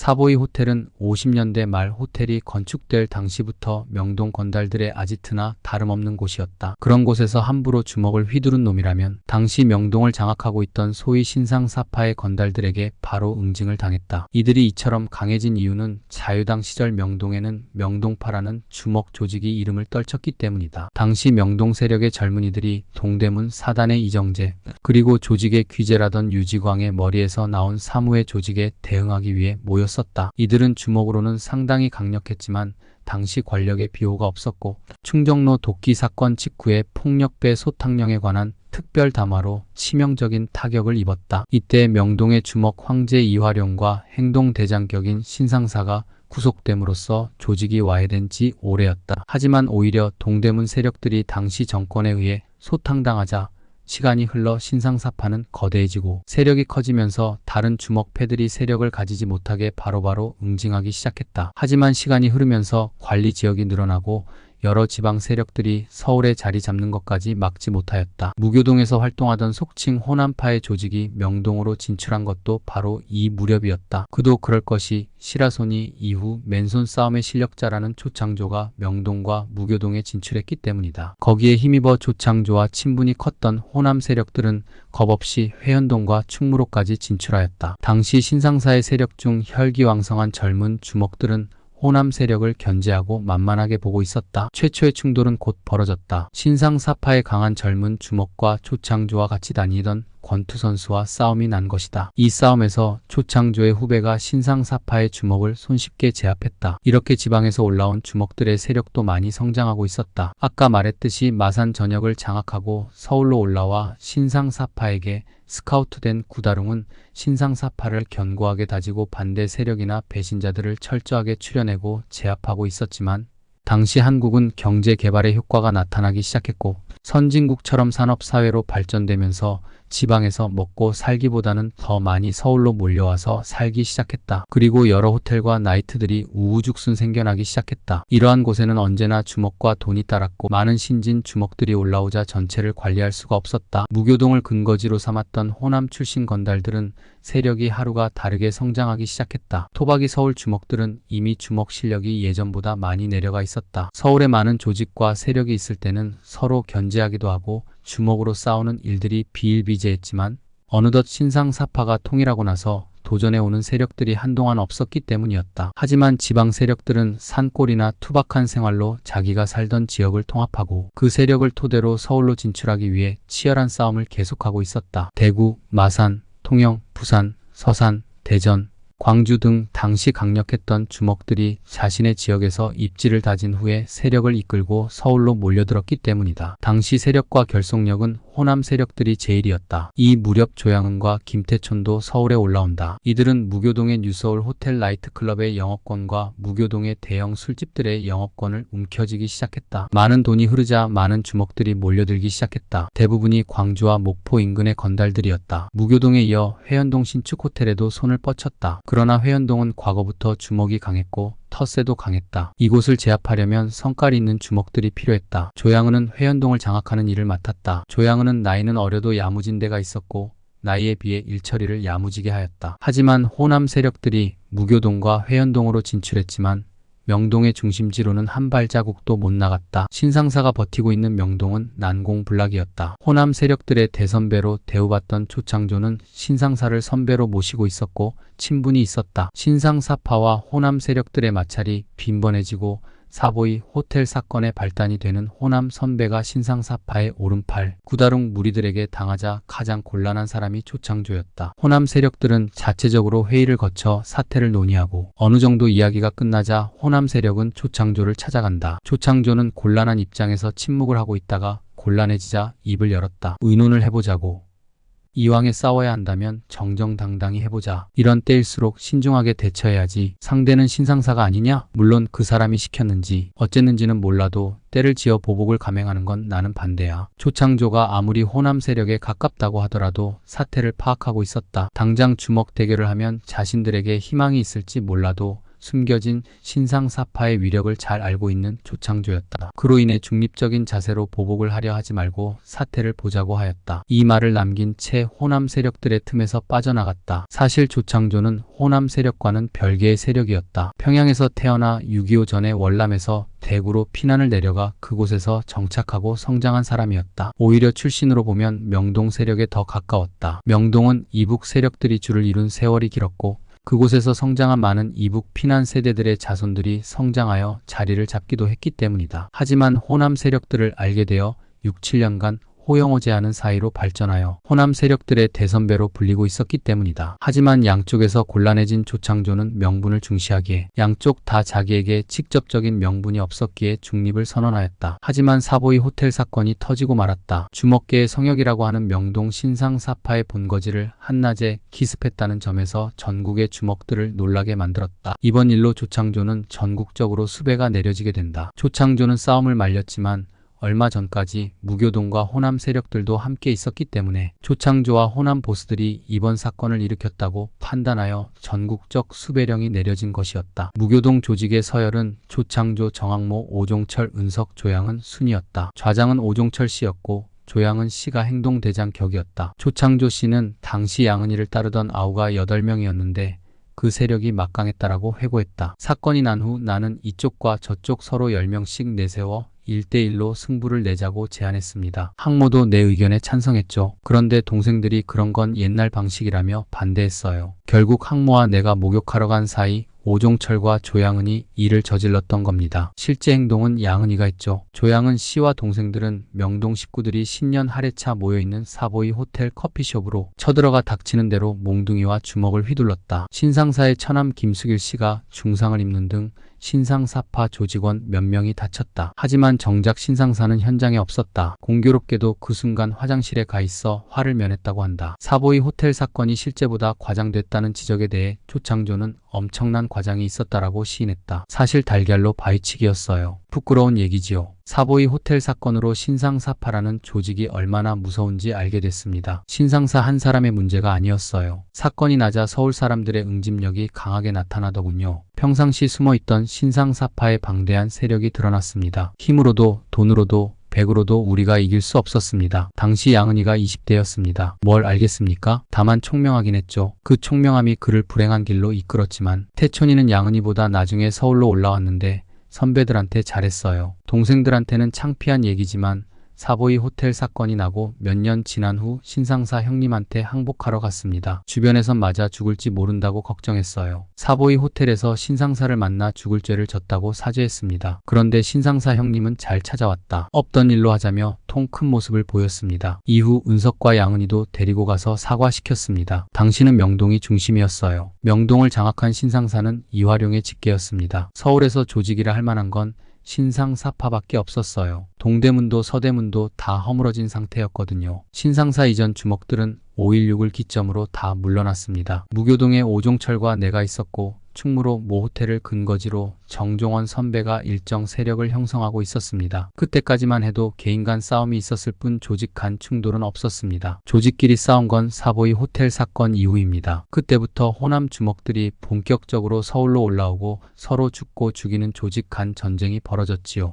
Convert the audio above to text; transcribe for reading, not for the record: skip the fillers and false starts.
사보이 호텔은 50년대 말 호텔이 건축될 당시부터 명동 건달들의 아지트나 다름없는 곳이었다. 그런 곳에서 함부로 주먹을 휘두른 놈이라면 당시 명동을 장악하고 있던 소위 신상사파의 건달들에게 바로 응징을 당했다. 이들이 이처럼 강해진 이유는 자유당 시절 명동에는 명동파라는 주먹 조직이 이름을 떨쳤기 때문이다. 당시 명동 세력의 젊은이들이 동대문 사단의 이정재 그리고 조직의 귀재라던 유지광의 머리에서 나온 사무의 조직에 대응하기 위해 모였었다. 이들은 주먹으로는 상당히 강력했지만 당시 권력에 비호가 없었고 충정로 도끼 사건 직후에 폭력배 소탕령에 관한 특별 담화로 치명적인 타격을 입었다. 이때 명동의 주먹 황제 이화룡과 행동대장격인 신상사가 구속됨으로써 조직이 와해된 지 오래였다. 하지만 오히려 동대문 세력들이 당시 정권에 의해 소탕당하자 시간이 흘러 신상사파는 거대해지고 세력이 커지면서 다른 주먹패들이 세력을 가지지 못하게 바로바로 응징하기 시작했다. 하지만 시간이 흐르면서 관리 지역이 늘어나고 여러 지방 세력들이 서울에 자리 잡는 것까지 막지 못하였다. 무교동에서 활동하던 속칭 호남파의 조직이 명동으로 진출한 것도 바로 이 무렵이었다. 그도 그럴 것이 시라소니 이후 맨손 싸움의 실력자라는 조창조가 명동과 무교동에 진출했기 때문이다. 거기에 힘입어 조창조와 친분이 컸던 호남 세력들은 겁없이 회현동과 충무로까지 진출하였다. 당시 신상사의 세력 중 혈기왕성한 젊은 주먹들은 호남 세력을 견제하고 만만하게 보고 있었다. 최초의 충돌은 곧 벌어졌다. 신상사파의 강한 젊은 주먹과 조창조와 같이 다니던 권투 선수와 싸움이 난 것이다. 이 싸움에서 조창조의 후배가 신상사파의 주먹을 손쉽게 제압했다. 이렇게 지방에서 올라온 주먹들의 세력도 많이 성장하고 있었다. 아까 말했듯이 마산 전역을 장악하고 서울로 올라와 신상사파에게 스카우트된 구다룽은 신상사파를 견고하게 다지고 반대 세력이나 배신자들을 철저하게 추려내고 제압하고 있었지만 당시 한국은 경제 개발의 효과가 나타나기 시작했고 선진국처럼 산업사회로 발전되면서 지방에서 먹고 살기보다는 더 많이 서울로 몰려와서 살기 시작했다. 그리고 여러 호텔과 나이트들이 우후죽순 생겨나기 시작했다. 이러한 곳에는 언제나 주먹과 돈이 따랐고 많은 신진 주먹들이 올라오자 전체를 관리할 수가 없었다. 무교동을 근거지로 삼았던 호남 출신 건달들은 세력이 하루가 다르게 성장하기 시작했다. 토박이 서울 주먹들은 이미 주먹 실력이 예전보다 많이 내려가 있었다. 서울에 많은 조직과 세력이 있을 때는 서로 견제하기도 하고 주먹으로 싸우는 일들이 비일비재했지만 어느덧 신상사파가 통일하고 나서 도전해오는 세력들이 한동안 없었기 때문이었다. 하지만 지방 세력들은 산골이나 투박한 생활로 자기가 살던 지역을 통합하고 그 세력을 토대로 서울로 진출하기 위해 치열한 싸움을 계속하고 있었다. 대구, 마산, 통영, 부산, 서산, 대전, 광주 등 당시 강력했던 주먹들이 자신의 지역에서 입지를 다진 후에 세력을 이끌고 서울로 몰려들었기 때문이다. 당시 세력과 결속력은 호남 세력들이 제일이었다. 이 무렵 조양은과 김태촌도 서울에 올라온다. 이들은 무교동의 뉴서울 호텔 나이트클럽의 영업권과 무교동의 대형 술집들의 영업권을 움켜쥐기 시작했다. 많은 돈이 흐르자 많은 주먹들이 몰려들기 시작했다. 대부분이 광주와 목포 인근의 건달들이었다. 무교동에 이어 회현동 신축 호텔에도 손을 뻗쳤다. 그러나 회현동은 과거부터 주먹이 강했고 텃세도 강했다. 이곳을 제압하려면 성깔이 있는 주먹들이 필요했다. 조양은은 회현동을 장악하는 일을 맡았다. 조양은은 나이는 어려도 야무진 데가 있었고 나이에 비해 일처리를 야무지게 하였다. 하지만 호남 세력들이 무교동과 회현동으로 진출했지만 명동의 중심지로는 한 발자국도 못 나갔다. 신상사가 버티고 있는 명동은 난공불락이었다. 호남 세력들의 대선배로 대우받던 조창조는 신상사를 선배로 모시고 있었고 친분이 있었다. 신상사파와 호남 세력들의 마찰이 빈번해지고 사보이 호텔 사건의 발단이 되는 호남 선배가 신상사파의 오른팔 구다룽 무리들에게 당하자 가장 곤란한 사람이 조창조였다. 호남 세력들은 자체적으로 회의를 거쳐 사태를 논의하고 어느 정도 이야기가 끝나자 호남 세력은 조창조를 찾아간다. 조창조는 곤란한 입장에서 침묵을 하고 있다가 곤란해지자 입을 열었다. 의논을 해보자고. 이왕에 싸워야 한다면 정정당당히 해보자. 이런 때일수록 신중하게 대처해야지. 상대는 신상사가 아니냐? 물론 그 사람이 시켰는지 어쨌는지는 몰라도 때를 지어 보복을 감행하는 건 나는 반대야. 조창조가 아무리 호남 세력에 가깝다고 하더라도 사태를 파악하고 있었다. 당장 주먹 대결을 하면 자신들에게 희망이 있을지 몰라도 숨겨진 신상사파의 위력을 잘 알고 있는 조창조였다. 그로 인해 중립적인 자세로 보복을 하려 하지 말고 사태를 보자고 하였다. 이 말을 남긴 채 호남 세력들의 틈에서 빠져나갔다. 사실 조창조는 호남 세력과는 별개의 세력이었다. 평양에서 태어나 6.25 전에 월남에서 대구로 피난을 내려가 그곳에서 정착하고 성장한 사람이었다. 오히려 출신으로 보면 명동 세력에 더 가까웠다. 명동은 이북 세력들이 줄을 이룬 세월이 길었고 그곳에서 성장한 많은 이북 피난 세대들의 자손들이 성장하여 자리를 잡기도 했기 때문이다. 하지만 호남 세력들을 알게 되어 6, 7년간 호영호제하는 사이로 발전하여 호남 세력들의 대선배로 불리고 있었기 때문이다. 하지만 양쪽에서 곤란해진 조창조는 명분을 중시하기에 양쪽 다 자기에게 직접적인 명분이 없었기에 중립을 선언하였다. 하지만 사보이 호텔 사건이 터지고 말았다. 주먹계의 성역이라고 하는 명동 신상사파의 본거지를 한낮에 기습했다는 점에서 전국의 주먹들을 놀라게 만들었다. 이번 일로 조창조는 전국적으로 수배가 내려지게 된다. 조창조는 싸움을 말렸지만 얼마 전까지 무교동과 호남 세력들도 함께 있었기 때문에 조창조와 호남 보스들이 이번 사건을 일으켰다고 판단하여 전국적 수배령이 내려진 것이었다. 무교동 조직의 서열은 조창조, 정학모, 오종철, 은석, 조양은 순이었다. 좌장은 오종철 씨였고 조양은 씨가 행동대장 격이었다. 조창조 씨는 당시 양은이를 따르던 아우가 8명이었는데 그 세력이 막강했다라고 회고했다. 사건이 난 후 나는 이쪽과 저쪽 서로 10명씩 내세워 1대1로 승부를 내자고 제안했습니다. 학모도 내 의견에 찬성했죠. 그런데 동생들이 그런 건 옛날 방식이라며 반대했어요. 결국 학모와 내가 목욕하러 간 사이 오종철과 조양은이 일을 저질렀던 겁니다. 실제 행동은 양은이가 했죠. 조양은 씨와 동생들은 명동 식구들이 신년 할애차 모여있는 사보이 호텔 커피숍으로 쳐들어가 닥치는 대로 몽둥이와 주먹을 휘둘렀다. 신상사의 처남 김수길 씨가 중상을 입는 등 신상사파 조직원 몇 명이 다쳤다. 하지만 정작 신상사는 현장에 없었다. 공교롭게도 그 순간 화장실에 가 있어 화를 면했다고 한다. 사보이 호텔 사건이 실제보다 과장됐다는 지적에 대해 조창조는 엄청난 과장이 있었다라고 시인했다. 사실 달걀로 바위치기였어요. 부끄러운 얘기지요. 사보이 호텔 사건으로 신상사파라는 조직이 얼마나 무서운지 알게 됐습니다. 신상사 한 사람의 문제가 아니었어요. 사건이 나자 서울 사람들의 응집력이 강하게 나타나더군요. 평상시 숨어있던 신상사파의 방대한 세력이 드러났습니다. 힘으로도 돈으로도 백으로도 우리가 이길 수 없었습니다. 당시 양은이가 20대였습니다. 뭘 알겠습니까? 다만 총명하긴 했죠. 그 총명함이 그를 불행한 길로 이끌었지만 태촌이는 양은이보다 나중에 서울로 올라왔는데 선배들한테 잘했어요. 동생들한테는 창피한 얘기지만 사보이 호텔 사건이 나고 몇 년 지난 후 신상사 형님한테 항복하러 갔습니다. 주변에선 맞아 죽을지 모른다고 걱정했어요. 사보이 호텔에서 신상사를 만나 죽을 죄를 졌다고 사죄했습니다. 그런데 신상사 형님은 잘 찾아왔다. 없던 일로 하자며 통 큰 모습을 보였습니다. 이후 은석과 양은이도 데리고 가서 사과시켰습니다. 당시는 명동이 중심이었어요. 명동을 장악한 신상사는 이화룡의 직계였습니다. 서울에서 조직이라 할 만한 건 신상사파밖에 없었어요. 동대문도 서대문도 다 허물어진 상태였거든요. 신상사 이전 주먹들은 5.16을 기점으로 다 물러났습니다. 무교동에 오종철과 내가 있었고 충무로 모 호텔을 근거지로 정종원 선배가 일정 세력을 형성하고 있었습니다. 그때까지만 해도 개인 간 싸움이 있었을 뿐 조직 간 충돌은 없었습니다. 조직끼리 싸운 건 사보이 호텔 사건 이후입니다. 그때부터 호남 주먹들이 본격적으로 서울로 올라오고 서로 죽고 죽이는 조직 간 전쟁이 벌어졌지요.